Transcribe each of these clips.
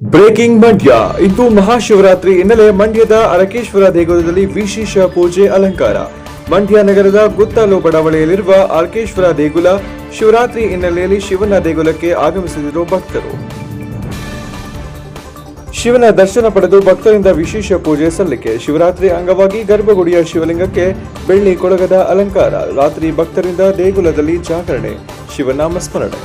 Breaking Mandya ಇಂದು ಮಹಾಶಿವರಾತ್ರಿ ಹಿನ್ನೆಲೆ ಮಂಡ್ಯದ ಅರಕೇಶ್ವರ ದೇಗುಲದಲ್ಲಿ ವಿಶೇಷ ಪೂಜೆ ಅಲಂಕಾರ. ಮಂಡ್ಯ ನಗರದ ಗುತ್ತಲು ಬಡಾವಣೆಯಲ್ಲಿರುವ ಅರಕೇಶ್ವರ ದೇಗುಲ ಶಿವರಾತ್ರಿ ಹಿನ್ನೆಲೆಯಲ್ಲಿ ಶಿವನ ದೇಗುಲಕ್ಕೆ ಆಗಮಿಸಿದರು ಭಕ್ತರು. ಶಿವನ ದರ್ಶನ ಪಡೆದು ಭಕ್ತರಿಂದ ವಿಶೇಷ ಪೂಜೆ ಸಲ್ಲಿಕೆ. ಶಿವರಾತ್ರಿ ಅಂಗವಾಗಿ ಗರ್ಭಗುಡಿಯ ಶಿವಲಿಂಗಕ್ಕೆ ಬೆಳ್ಳಿ ಕೊಳಗದ ಅಲಂಕಾರ. ರಾತ್ರಿ ಭಕ್ತರಿಂದ ದೇಗುಲದಲ್ಲಿ ಜಾಗರಣೆ, ಶಿವನಾಮ ಸ್ಮರಣೆ.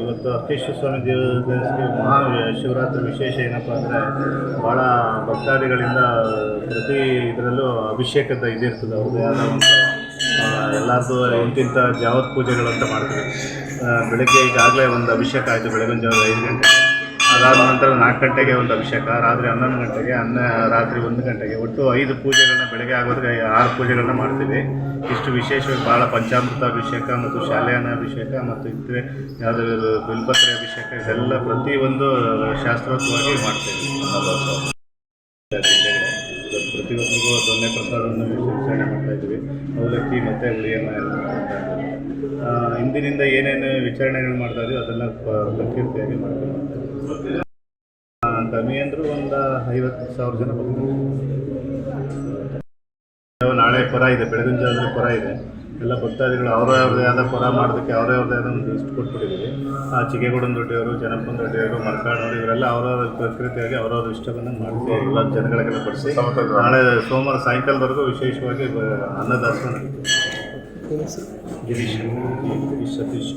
ಇವತ್ತು ಅರಕೇಶ್ವರ ಸ್ವಾಮಿ ದೇವಸ್ಥಾನಕ್ಕೆ ಮಹಾ ಶಿವರಾತ್ರಿ ವಿಶೇಷ ಏನಪ್ಪ ಅಂದರೆ ಭಾಳ ಭಕ್ತಾದಿಗಳಿಂದ ಪ್ರತಿ ಇದರಲ್ಲೂ ಅಭಿಷೇಕದ ಇದಿರ್ತದೆ. ಅವ್ರದ್ದು ಯಾವುದೋ ಒಂದು ಎಲ್ಲರದ್ದು ಇಂತಿಂಥ ಜಾವತ್ ಪೂಜೆಗಳು ಅಂತ ಮಾಡ್ತೀವಿ. ಬೆಳಗ್ಗೆ ಈಗಾಗಲೇ ಒಂದು ಅಭಿಷೇಕ ಆಯಿತು, ಬೆಳಗಿನ ಜಾವ 5 ಗಂಟೆಗೆ. ಅದಾದ ನಂತರ 4 ಗಂಟೆಗೆ ಒಂದು ಅಭಿಷೇಕ, ರಾತ್ರಿ 11 ಗಂಟೆಗೆ, ರಾತ್ರಿ 1 ಗಂಟೆಗೆ, ಒಟ್ಟು 5 ಪೂಜೆಗಳನ್ನ ಬೆಳಗ್ಗೆ ಆಗೋದಕ್ಕೆ 6 ಪೂಜೆಗಳನ್ನ ಮಾಡ್ತೀವಿ. ಇಷ್ಟು ವಿಶೇಷವಾಗಿ ಭಾಳ ಪಂಚಾಮೃತ ಅಭಿಷೇಕ ಮತ್ತು ಶಾಲೆಯನ ಅಭಿಷೇಕ ಮತ್ತು ಇತರೆ ಯಾವುದಾದ್ರು ಬಿಲ್ಪತ್ರೆ ಅಭಿಷೇಕ ಇದೆಲ್ಲ ಪ್ರತಿಯೊಂದು ಶಾಸ್ತ್ರೋಕ್ತವಾಗಿ ಮಾಡ್ತೇವೆ. ಪ್ರತಿಯೊಂದಿಗೂ ದೊನ್ನೆ ಪ್ರಸಾದವನ್ನು ವಿತರಣೆ ಮಾಡ್ತಾಯಿದ್ವಿ. ಅವಲಕ್ಕಿ ಮತ್ತು ಹುಳಿಯನ್ನು ಎಲ್ಲ ಮಾಡ್ತಾಯಿದ್ವಿ. ಇಂದಿನಿಂದ ಏನೇನು ವಿಚಾರಣೆಗಳು ಮಾಡ್ತಾಯಿದ್ವಿ ಅದೆಲ್ಲ ಪ್ರಕೃತಿಯಾಗಿ ಮಾಡ್ಕೊಂಡು ಮಾಡ್ತಾಯಿದ್ವಿ. ಕಮ್ಮಿ ಅಂದರೂ ಒಂದು 50,000 ಜನ ಬರ್ತಾರೆ. ನಾಳೆ ಪರ ಇದೆ, ಬೆಳಗಿನ ಜಾವದಲ್ಲಿ ಪರ ಇದೆ. ಎಲ್ಲ ಭಕ್ತಾದಿಗಳು ಅವ್ರವ್ರದ್ದೇ ಆದ ಪರ ಮಾಡೋದಕ್ಕೆ ಅವ್ರವ್ರದ್ದೇ ಆದ ಒಂದು ಲಿಸ್ಟ್ ಕೊಟ್ಬಿಟ್ಟಿದ್ದೀವಿ. ಚಿಗೇಗೌಡನ ದೊಡ್ಡಿಯವರು, ಜನಪ್ಪನ ದೊಡ್ಡಿಯವರು, ಮರ್ಕಾಡವರು ಇವರೆಲ್ಲ ಅವರವ್ರ ಪ್ರಕೃತಿಯಾಗಿ ಅವ್ರವ್ರ ಇಷ್ಟವನ್ನು ಮಾಡ್ತೀವಿ. ಎಲ್ಲ ಜನಗಳಿಗೆಲ್ಲ ಬಡಿಸಿ ನಾಳೆ ಸೋಮವಾರ ಸಾಯಂಕಾಲದವರೆಗೂ ವಿಶೇಷವಾಗಿ ಅನ್ನದಾಸೋಹ ನಡೀತೀವಿ. ಗಿರೀಶ್ ಸತೀಶ್